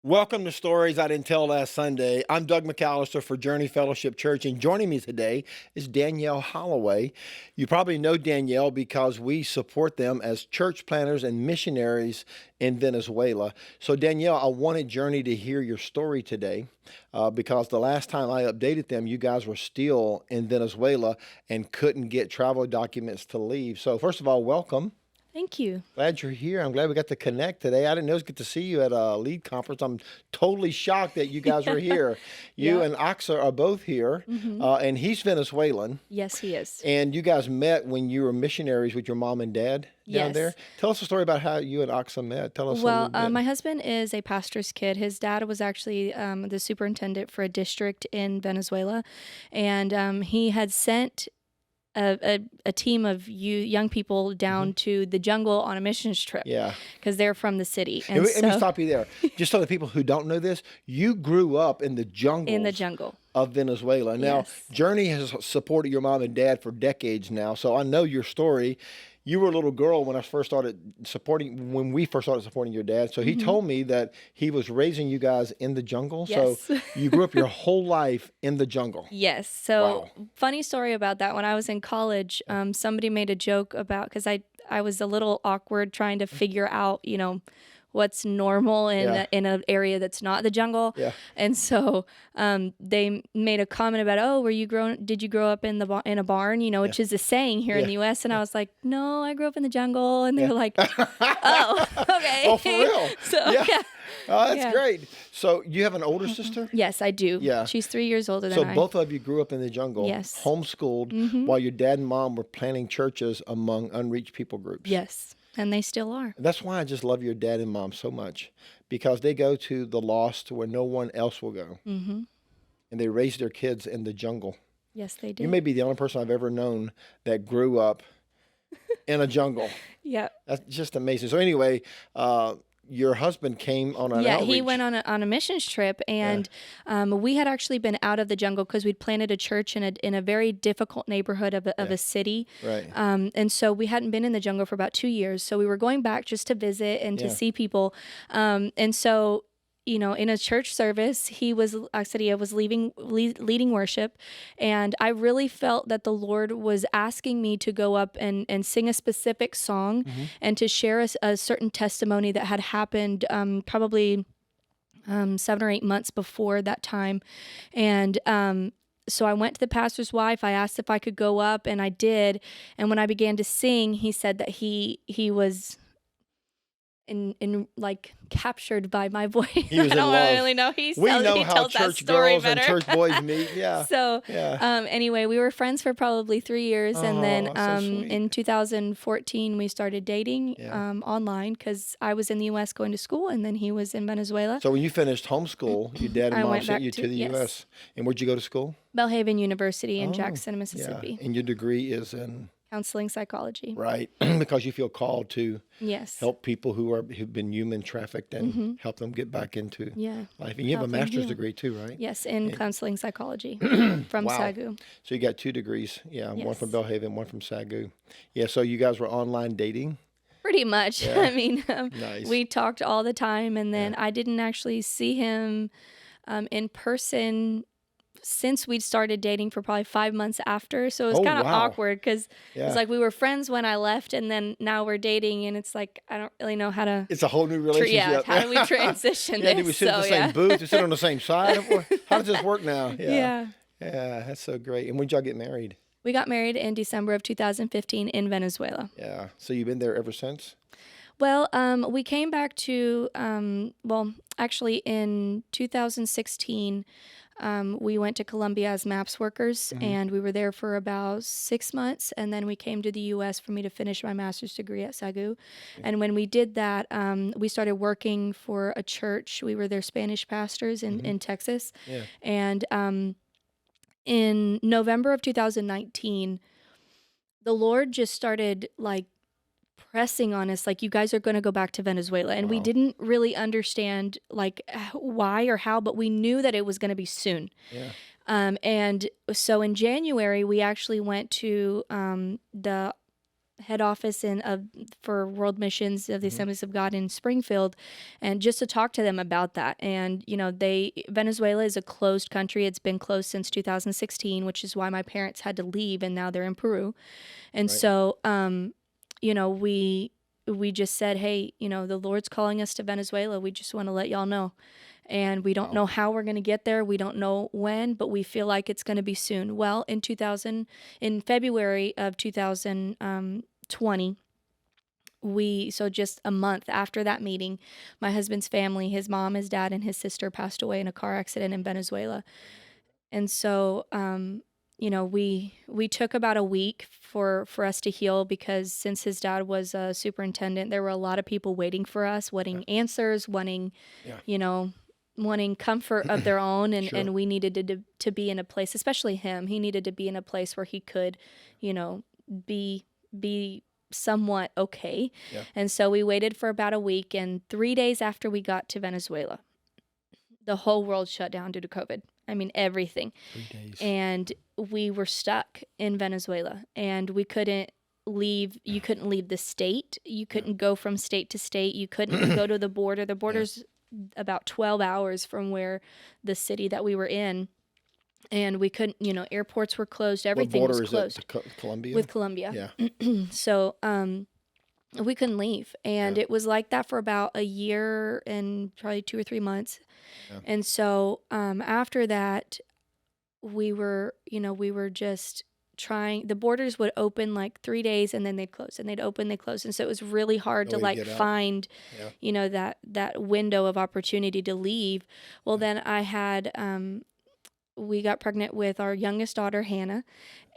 Welcome to Stories I Didn't Tell Last Sunday. I'm Doug McAllister for Journey Fellowship Church, and joining me today is Danielle Holloway. You probably know Danielle because we support them as church planners and missionaries in Venezuela. So, Danielle, I wanted Journey to hear your story today because the last time I updated them, you guys were still in Venezuela and couldn't get travel documents to leave. So, first of all, welcome. Thank you. Glad you're here. I'm glad we got to connect today. I didn't know it was good to see you at a lead conference. I'm totally shocked that you guys were here. You Yeah. and Oxa are both here, and he's Venezuelan. Yes, he is. And you guys met when you were missionaries with your mom and dad down there. Yes. Tell us a story about how you and Oxa met. Tell us a Well, little bit. my husband is a pastor's kid. His dad was actually the superintendent for a district in Venezuela, and he had sent a team of young people down to the jungle on a missions trip. Yeah. Because they're from the city. And And let me so stop you there. Just so the people who don't know this, you grew up in the jungle. in the jungle. Of Venezuela. Now, Yes. Journey has supported your mom and dad for decades now, so I know your story. You were a little girl when when we first started supporting your dad. So he told me that he was raising you guys in the jungle. Yes. So you grew up your whole life in the jungle. Yes. So Wow. funny story about that. When I was in college, somebody made a joke about because I was a little awkward trying to figure out, what's normal Yeah. in an area that's not the jungle. Yeah. And so they made a comment about, oh, did you grow up in in a barn, which is a saying here in the US. And I was like, no, I grew up in the jungle. And they were like, oh, okay. Oh, for real? So Yeah. yeah. Oh, that's Yeah. great. So you have an older sister? Yes, I do. Yeah. She's 3 years older than So I. both of you grew up in the jungle, Yes. homeschooled, while your dad and mom were planning churches among unreached people groups. Yes. And they still are. That's why I just love your dad and mom so much, because they go to the lost where no one else will go, Mm-hmm. and they raise their kids in the jungle. Yes, they do. You may be the only person I've ever known that grew up in a jungle. Yeah. That's just amazing. So anyway, your husband came on an Yeah, outreach. he went on a missions trip, and we had actually been out of the jungle because we'd planted a church in a very difficult neighborhood of a city. Right. And so we hadn't been in the jungle for about 2 years. So we were going back just to visit and to Yeah. see people. And so, in a church service, he was leading worship, and I really felt that the Lord was asking me to go up and sing a specific song and to share a certain testimony that had happened probably 7 or 8 months before that time. And so I went to the pastor's wife. I asked if I could go up, and I did. And when I began to sing, he said that he was in like captured by my voice. He was I in don't love. really know. He We know he how tells that church story girls better. and church boys meet. Yeah. So Yeah. anyway, we were friends for probably 3 years, and then Oh, so sweet. in 2014 we started dating Yeah. online because I was in the U.S. going to school, and then he was in Venezuela. So when you finished homeschool, your dad and I mom went sent back you to- to the yes. U.S. And where'd you go to school? Bellhaven University in Oh, Jackson, Yeah. Mississippi. And your degree is in, Counseling psychology. right, because you feel called to Yes. help people who've been human trafficked and help them get back into Yeah. life. And you have a Help them master's heal. degree too, right? Yes, in counseling psychology from Wow. SAGU. So you got 2 degrees. Yeah, one from Yes. Bellhaven, one from SAGU. Yeah, so you guys were online dating. Pretty much. Yeah. I mean, Nice. we talked all the time, and then I didn't actually see him in person since we'd started dating for probably 5 months after. So it was Oh, kind of wow. awkward because Yeah. it's like we were friends when I left, and then now we're dating, and it's like I don't really know how to. It's a whole new relationship. How do we transition Yeah, this? did we sit in the So, same yeah. booth? We sit on the same side? How does this work now? Yeah. Yeah, that's so great. And when did y'all get married? We got married in December of 2015 in Venezuela. Yeah. So you've been there ever since? Well, we came back to, actually in 2016, we went to Colombia as MAPS workers, and we were there for about 6 months, and then we came to the U.S. for me to finish my master's degree at SAGU. And when we did that, we started working for a church. We were their Spanish pastors in Texas. Yeah. And in November of 2019, the Lord just started like pressing on us, like, you guys are going to go back to Venezuela. And we Wow. didn't really understand like why or how, but we knew that it was going to be soon. Yeah. And so in January, we actually went to the head office for World Missions of the Assemblies of God in Springfield, and just to talk to them about that. And Venezuela is a closed country. It's been closed since 2016, which is why my parents had to leave, and now they're in Peru. And Right. so, we just said, hey, the Lord's calling us to Venezuela. We just want to let y'all know. And we don't Wow. know how we're going to get there. We don't know when, but we feel like it's going to be soon. Well, in February of 2020, so just a month after that meeting, my husband's family, his mom, his dad, and his sister passed away in a car accident in Venezuela. And so, we took about a week for us to heal, because since his dad was a superintendent, there were a lot of people waiting for us, wanting answers, wanting, Yeah. wanting comfort of their own, and, Sure. we needed to be in a place, especially him. He needed to be in a place where he could, be somewhat okay. Yeah. And so we waited for about a week, and 3 days after we got to Venezuela, the whole world shut down due to COVID. I mean, everything. 3 days. And we were stuck in Venezuela, and we couldn't leave. You couldn't leave the state. You couldn't go from state to state. You couldn't go to the border. The border's about 12 hours from where the city that we were in. And we couldn't, airports were closed. Everything What was border is closed. it? Colombia? With Colombia. Yeah. So, we couldn't leave. And Yeah. it was like that for about a year and probably 2 or 3 months. Yeah. And so, after that, we were just trying. The borders would open like 3 days, and then they'd close, and they'd open, they close. And so it was really hard No to way to like get out. find, Yeah. that window of opportunity to leave. Well, then I had, we got pregnant with our youngest daughter, Hannah.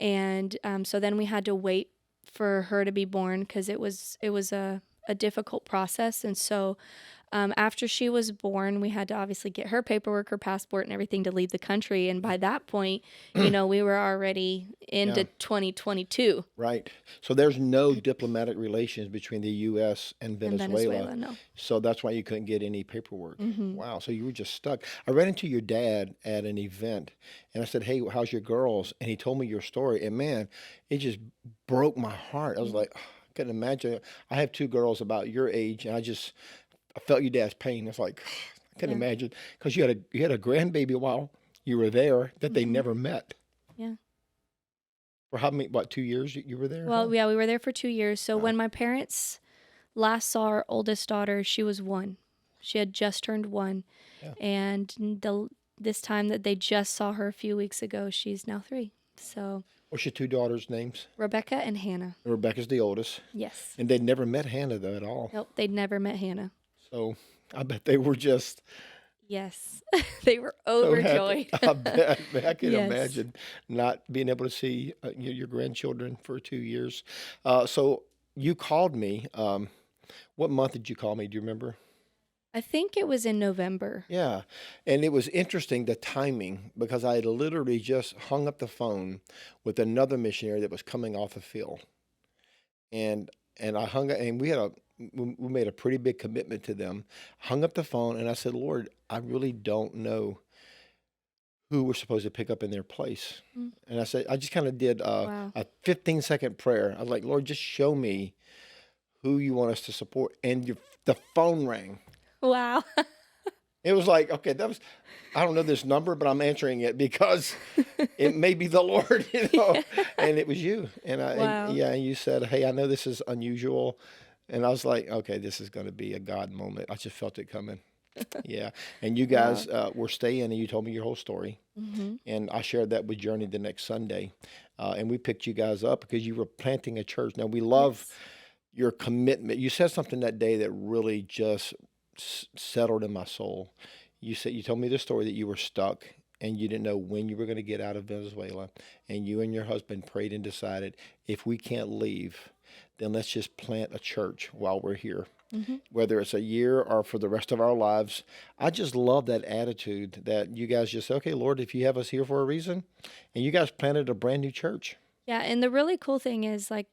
And so then we had to wait for her to be born, because it was a difficult process. And so after she was born, we had to obviously get her paperwork, her passport, and everything to leave the country. And by that point, we were already into Yeah. 2022 Right. So there's no diplomatic relations between the U.S. and in Venezuela. Venezuela. No. So that's why you couldn't get any paperwork. Hmm. Wow. So you were just stuck. I ran into your dad at an event, and I said, "Hey, how's your girls?" And he told me your story. And man, it just broke my heart. I was like, I couldn't imagine. I have 2 girls about your age, and I felt your dad's pain. It's like, I couldn't Yeah. imagine, because you had a grandbaby while you were there that they Mhm. never met. Yeah. For how many? What, 2 years you were there? Well, Huh? yeah, we were there for 2 years. So Wow. when my parents last saw our oldest daughter, she was 1. She had just turned 1. Yeah. And this time that they just saw her a few weeks ago, she's now 3. So What's your 2 daughters' names? Rebecca and Hannah. Rebecca's the oldest, Yes. and they'd never met Hannah though at all. Nope, they'd never met Hannah. So I bet they were just Yes. They were so happy. overjoyed. I can Yes. imagine not being able to see your grandchildren for 2 years. So you called me. What month did you call me? Do you remember? I think it was in November. Yeah, and it was interesting, the timing, because I had literally just hung up the phone with another missionary that was coming off the field, and I hung up, and we made a pretty big commitment to them. Hung up the phone, and I said, Lord, I really don't know who we're supposed to pick up in their place. Mm. And I said, I just kind of did Wow. a 15-second prayer. I was like, Lord, just show me who you want us to support. And the phone rang. Wow. It was like, okay, I don't know this number, but I'm answering it because it may be the Lord, and it was you. And Wow. and you said, hey, I know this is unusual. And I was like, okay, this is going to be a God moment. I just felt it coming. Yeah. And you Wow. guys were staying, and you told me your whole story. Hmm. And I shared that with Journey the next Sunday. And we picked you guys up because you were planting a church. Now, we love Yes. your commitment. You said something that day that really just settled in my soul. You told me the story that you were stuck and you didn't know when you were going to get out of Venezuela, and you and your husband prayed and decided, if we can't leave, then let's just plant a church while we're here, Hmm. whether it's a year or for the rest of our lives. I just love that attitude that you guys just, okay, Lord, if you have us here for a reason, and you guys planted a brand new church. Yeah, and the really cool thing is, like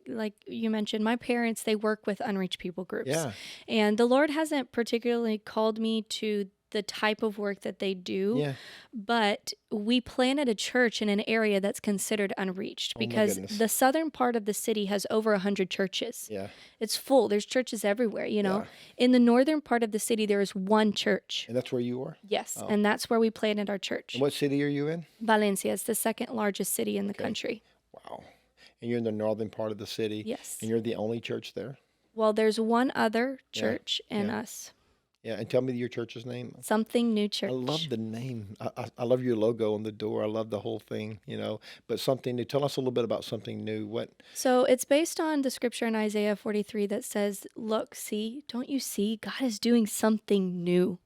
you mentioned, my parents, they work with unreached people groups. Yeah. And the Lord hasn't particularly called me to the type of work that they do. Yeah. But we planted a church in an area that's considered unreached Oh my because goodness. the southern part of the city has over 100 churches. Yeah. It's full. There's churches everywhere, Yeah. In the northern part of the city, there is one church. And that's where you are? Yes, Oh. and that's where we planted our church. And what city are you in? Valencia is the second largest city in the country. Wow. And you're in the northern part of the city? Yes. And you're the only church there? Well, there's one other church and us. Yeah, and tell me your church's name. Something New Church. I love the name. I love your logo on the door. I love the whole thing, But Something New. Tell us a little bit about Something New. What? So it's based on the scripture in Isaiah 43 that says, "Look, see, don't you see? God is doing something new."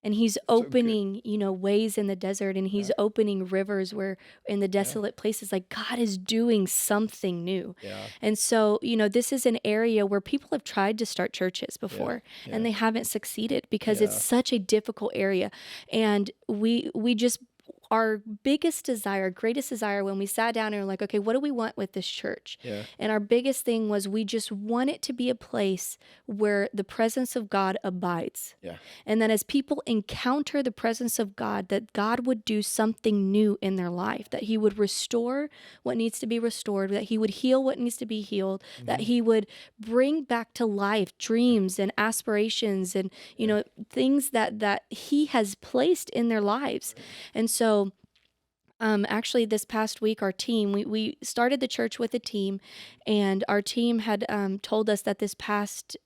And he's opening, ways in the desert, and he's opening rivers where in the desolate places, like God is doing something new. Yeah. And so, this is an area where people have tried to start churches before and they haven't succeeded because it's such a difficult area. And we just, our biggest desire, greatest desire when we sat down and were like, okay, what do we want with this church? Yeah. And our biggest thing was we just want it to be a place where the presence of God abides. Yeah. And that as people encounter the presence of God, that God would do something new in their life, that he would restore what needs to be restored, that he would heal what needs to be healed, that he would bring back to life dreams and aspirations and, things that he has placed in their lives. And so actually, this past week, our team, we started the church with a team, and our team had told us that this past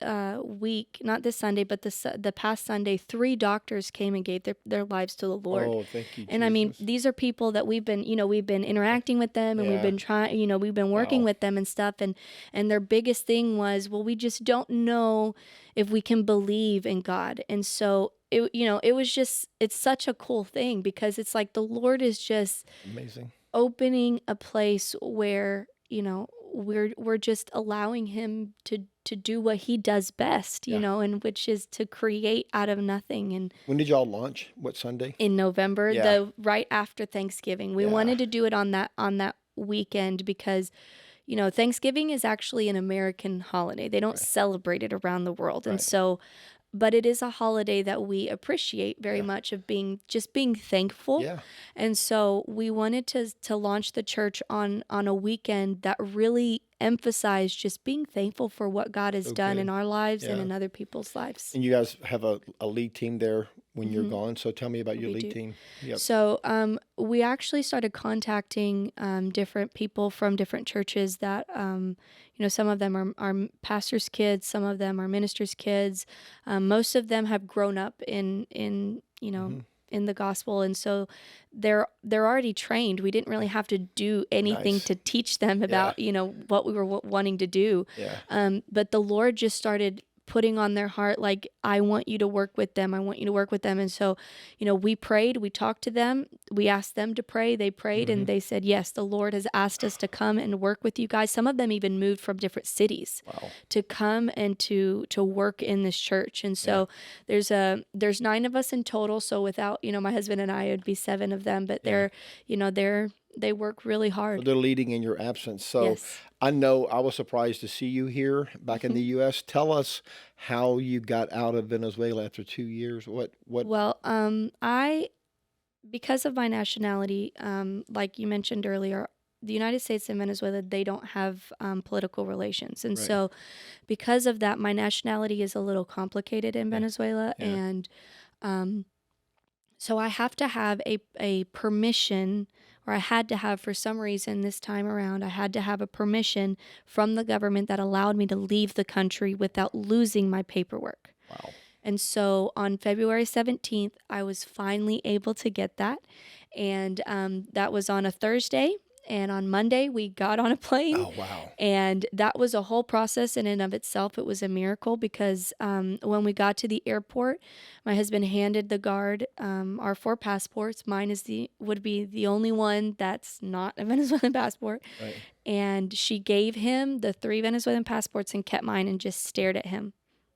week, not this Sunday, but the past Sunday, 3 doctors came and gave their lives to the Lord. Oh, thank you, And I mean, these are people that we've been interacting with them, and we've been trying, we've been working with them and stuff. And their biggest thing was, well, we just don't know if we can believe in God. And so it was just, it's such a cool thing because it's like the Lord is just amazing, opening a place where, we're just allowing him to do what he does best, and which is to create out of nothing. And when did y'all launch? What Sunday? in November, right after Thanksgiving. We wanted to do it on that weekend because Thanksgiving is actually an American holiday. They don't celebrate it around the world. And so, but it is a holiday that we appreciate very much of being thankful. Yeah. And so we wanted to launch the church on a weekend that really emphasized just being thankful for what God has done in our lives and in other people's lives. And you guys have a lead team there when you're gone. So tell me about your lead team. Yep. So we actually started contacting different people from different churches that, some of them are pastors' kids, some of them are ministers' kids. Most of them have grown up in in the gospel, and so they're already trained. We didn't really have to do anything to teach them about what we were wanting to do. Yeah. But the Lord just started putting on their heart, like, I want you to work with them. I want you to work with them. And so, we prayed, we talked to them, we asked them to pray, they prayed, and they said, yes, the Lord has asked us to come and work with you guys. Some of them even moved from different cities to come and to work in this church. And so there's 9 of us in total. So without, my husband and I, it would be 7 of them, but they work really hard. So they're leading in your absence. So I know I was surprised to see you here back in the U.S. Tell us how you got out of Venezuela after 2 years. What? Well, because of my nationality, like you mentioned earlier, the United States and Venezuela, they don't have political relations. And so because of that, my nationality is a little complicated in Venezuela. Yeah. And so I have to have a permission, or I had to have, for some reason this time around, I had to have a permission from the government that allowed me to leave the country without losing my paperwork. Wow. And so on February 17th, I was finally able to get that. And that was on a Thursday. And on Monday, we got on a plane. Oh, wow. And that was a whole process in and of itself. It was a miracle because when we got to the airport, my husband handed the guard our 4 passports. Mine would be the only one that's not a Venezuelan passport. Right. And she gave him the 3 Venezuelan passports and kept mine and just stared at him.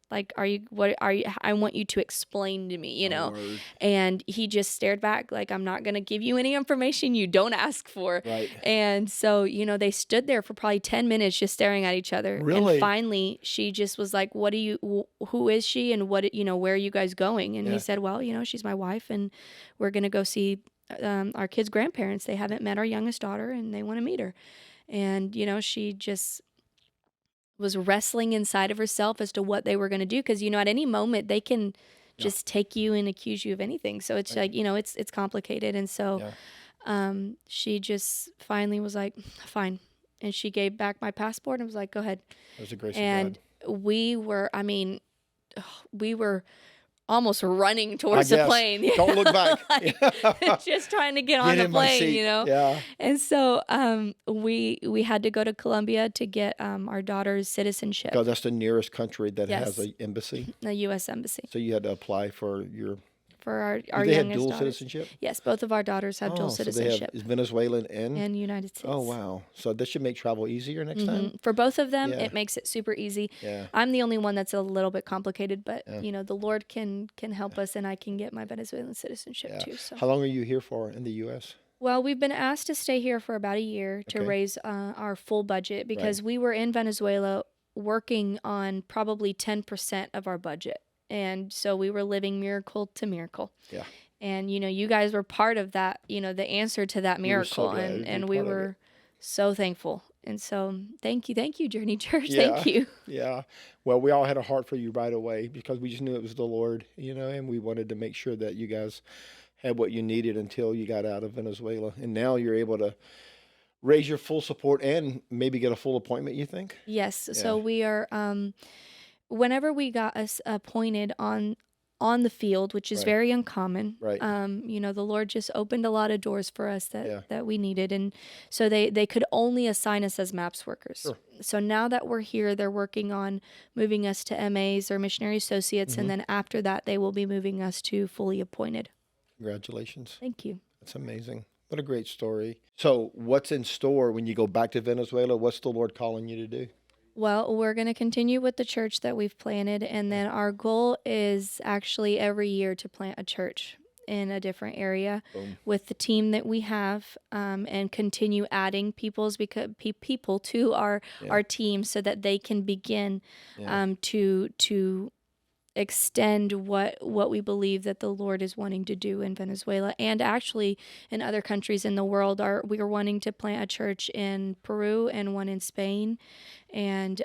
Like, what are you, I want you to explain to me, you My know? word. And he just stared back like, I'm not going to give you any information you don't ask for. Right. And so, they stood there for probably 10 minutes just staring at each other. And Really? finally, she just was like, who is she? And where are you guys going? And he Yeah. said, well, she's my wife and we're going to go see our kids' grandparents. They haven't met our youngest daughter and they want to meet her. And, she just was wrestling inside of herself as to what they were going to do. Because, at any moment they can Yeah. just take you and accuse you of anything. So it's Right. like, it's complicated. And so Yeah. she just finally was like, fine. And she gave back my passport and was like, go ahead. It was the grace And of God. we were almost running I towards the guess. plane. Don't look back. Like, just trying to get on Get the in my plane, seat. Yeah. And so we had to go to Colombia to get our daughter's citizenship, Because that's the nearest country that has Yes. an embassy. the U.S. Embassy, So you had to apply for your. for our Do they have youngest dual daughters. citizenship? Yes, both of our daughters have dual So they citizenship have Venezuelan and. and United States. Oh wow! So this should make travel easier next time. For both of them, Yeah. it makes it super easy. Yeah. I'm the only one that's a little bit complicated, but Yeah. the Lord can help us, and I can get my Venezuelan citizenship Yeah. too. So. How long are you here for in the U.S.? Well, we've been asked to stay here for about a year to Okay. raise our full budget because we were in Venezuela working on probably 10% of our budget. And so we were living miracle to miracle. Yeah. And, you guys were part of that, the answer to that We were so miracle. glad to be And we part of it. were so thankful. And so thank you, Journey Church. Yeah. Thank you. Yeah. Well, we all had a heart for you right away because we just knew it was the Lord, and we wanted to make sure that you guys had what you needed until you got out of Venezuela. And now you're able to raise your full support and maybe get a full appointment, you think? Yes. Yeah. So we are, whenever we got us appointed on the field, which is Right. very uncommon. Right. The Lord just opened a lot of doors for us Yeah. that we needed. And so they could only assign us as MAPS workers. Sure. So now that we're here, they're working on moving us to MAs or missionary associates. Mhm. And then after that, they will be moving us to fully appointed. Congratulations. Thank you. That's amazing. What a great story. So what's in store when you go back to Venezuela? What's the Lord calling you to do? Well, we're going to continue with the church that we've planted. And then our goal is actually every year to plant a church in a different area Boom. with the team that we have, and continue adding people to our team so that they can begin Yeah. to extend what we believe that the Lord is wanting to do in Venezuela and actually in other countries in the world. We are wanting to plant a church in Peru and one in Spain, and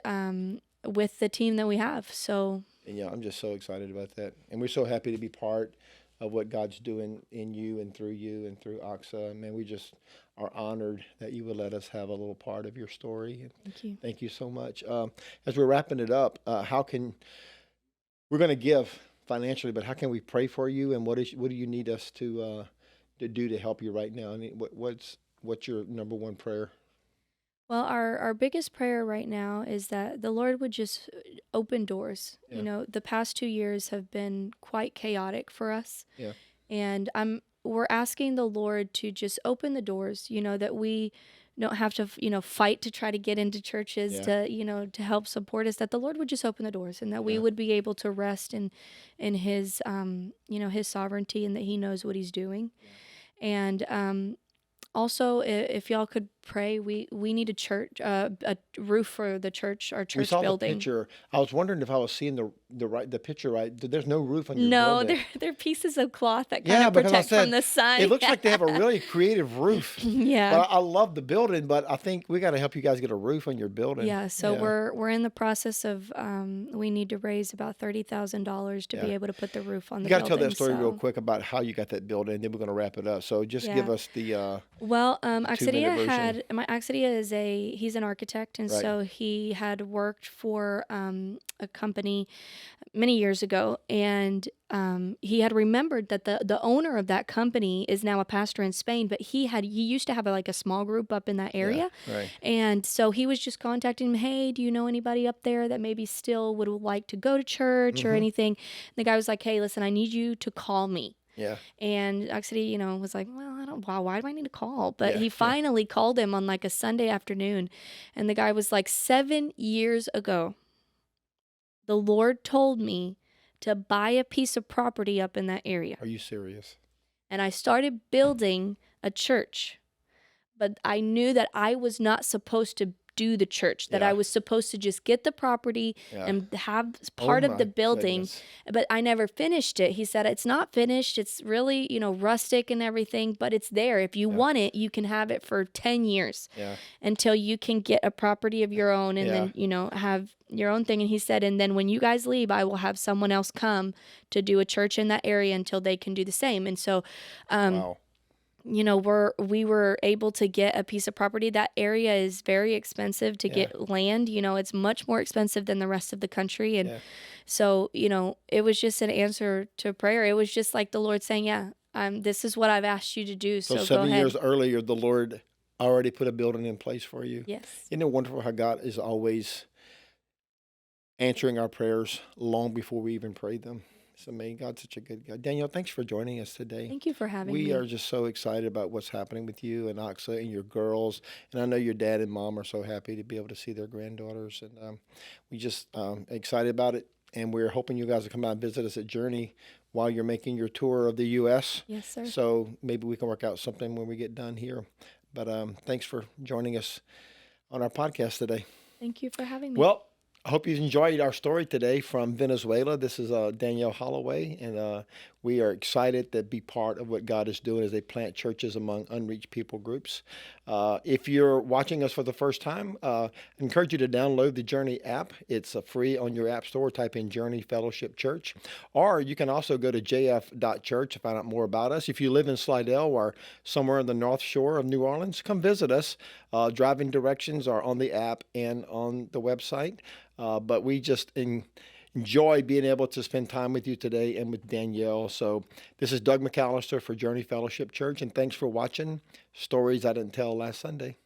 with the team that we have. So And yeah, I'm just so excited about that. And we're so happy to be part of what God's doing in you and through Oxa. Man, we just are honored that you would let us have a little part of your story. thank you. Thank you so much. As we're wrapping it up, we're going to give financially, but how can we pray for you? And what do you need us to do to help you right now? I mean, what's your number one prayer? Well, our biggest prayer right now is that the Lord would just open doors. Yeah. The past 2 years have been quite chaotic for us. Yeah. And we're asking the Lord to just open the doors, that we don't have to, fight to try to get into churches Yeah. to help support us, that the Lord would just open the doors and that we Yeah. would be able to rest in his, his sovereignty and that he knows what he's doing. And also, if y'all could pray, we need a church, a roof for the church, our We church saw the building. picture. I was wondering if I was seeing the picture right. There's no roof on your No, building. they're pieces of cloth that Yeah, kind of because I protect from said the sun. it looks like they have a really creative roof. Yeah. But I love the building, but I think we got to help you guys get a roof on your building. Yeah, so Yeah. we're in the process of we need to raise about $30,000 to be Yeah. able to put the roof on You the got to tell building. that story real so- quick about how you got that building, and then we're going to wrap it up. So just give Yeah. us the Well, 2-minute Axedia version. Axedia he's an architect, and Right. so he had worked for a company many years ago, and he had remembered that the owner of that company is now a pastor in Spain, but he used to have like a small group up in that area. Yeah, right. And so he was just contacting him, hey, do you know anybody up there that maybe still would like to go to church or Mhm. anything? The guy was like, hey, listen, I need you to call me. Yeah. And actually, was like, well, why do I need to call? But Yeah, he yeah. finally called him on like a Sunday afternoon. And the guy was like, 7 years ago, the Lord told me to buy a piece of property up in that area. Are you serious? And I started building a church. But I knew that I was not supposed to do the church, that Yeah. I was supposed to just get the property Yeah. and have Oh part of the my building. goodness. But I never finished it. He said, it's not finished. It's really, rustic and everything, but it's there. If you Yeah. want it, you can have it for 10 years Yeah. until you can get a property of your own and Yeah. then, have your own thing. And he said, and then when you guys leave, I will have someone else come to do a church in that area until they can do the same. And so, Wow. we were able to get a piece of property. That area is very expensive to Yeah. get land. It's much more expensive than the rest of the country. And Yeah. so, it was just an answer to prayer. It was just like the Lord saying, yeah, this is what I've asked you to do. So So go 7 ahead. years earlier, the Lord already put a building in place for you. Yes. Isn't it wonderful how God is always answering our prayers long before we even pray them? It's amazing. God's such a good God. Danielle, thanks for joining us today. Thank you for having We me. are just so excited about what's happening with you and Oxa and your girls. And I know your dad and mom are so happy to be able to see their granddaughters. And we just excited about it. And we're hoping you guys will come out and visit us at Journey while you're making your tour of the U.S. Yes, sir. So maybe we can work out something when we get done here. But thanks for joining us on our podcast today. Thank you for having me. Well, I hope you enjoyed our story today from Venezuela. This is Danielle Holloway, and we are excited to be part of what God is doing as they plant churches among unreached people groups. If you're watching us for the first time, I encourage you to download the Journey app. It's free on your app store. Type in Journey Fellowship Church. Or you can also go to jf.church to find out more about us. If you live in Slidell or somewhere in the North Shore of New Orleans, come visit us. Driving directions are on the app and on the website. But we just enjoy being able to spend time with you today and with Danielle. So this is Doug McAllister for Journey Fellowship Church, and thanks for watching Stories I Didn't Tell Last Sunday.